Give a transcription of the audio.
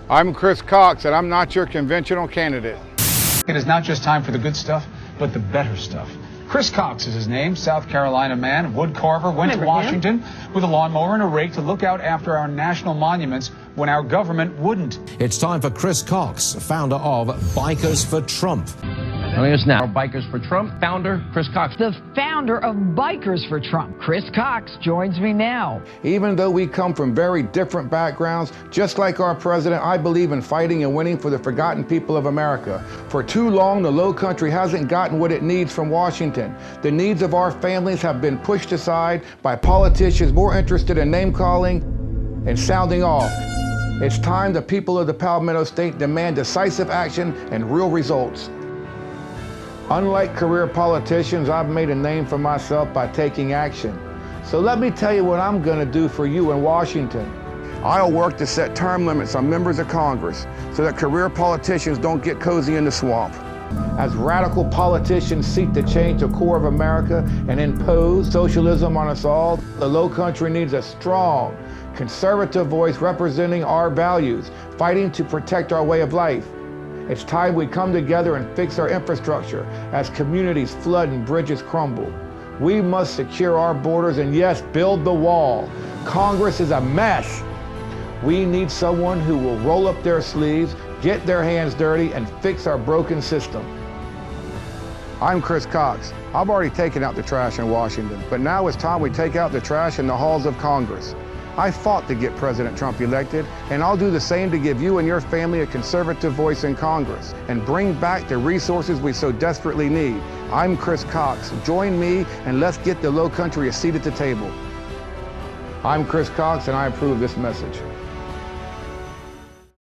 I'm Chris Cox, and I'm not your conventional candidate. It is not just time for the good stuff, but the better stuff. Chris Cox is his name, South Carolina man, wood carver, went to Washington with a lawnmower and a rake to look out after our national monuments when our government wouldn't. It's time for Chris Cox, founder of Bikers for Trump. Joining us now, Bikers for Trump founder Chris Cox. The founder of Bikers for Trump, Chris Cox, joins me now. Even though we come from very different backgrounds, just like our president, I believe in fighting and winning for the forgotten people of America. For too long, the Low Country hasn't gotten what it needs from Washington. The needs of our families have been pushed aside by politicians more interested in name-calling and sounding off. It's time the people of the Palmetto State demand decisive action and real results. Unlike career politicians, I've made a name for myself by taking action. So let me tell you what I'm going to do for you in Washington. I'll work to set term limits on members of Congress so that career politicians don't get cozy in the swamp. As radical politicians seek to change the core of America and impose socialism on us all, the Low Country needs a strong, conservative voice representing our values, fighting to protect our way of life. It's time we come together and fix our infrastructure as communities flood and bridges crumble. We must secure our borders and, yes, build the wall. Congress is a mess. We need someone who will roll up their sleeves, get their hands dirty, and fix our broken system. I'm Chris Cox. I've already taken out the trash in Washington, but now it's time we take out the trash in the halls of Congress. I fought to get President Trump elected, and I'll do the same to give you and your family a conservative voice in Congress and bring back the resources we so desperately need. I'm Chris Cox. Join me and let's get the Low Country a seat at the table. I'm Chris Cox, and I approve this message.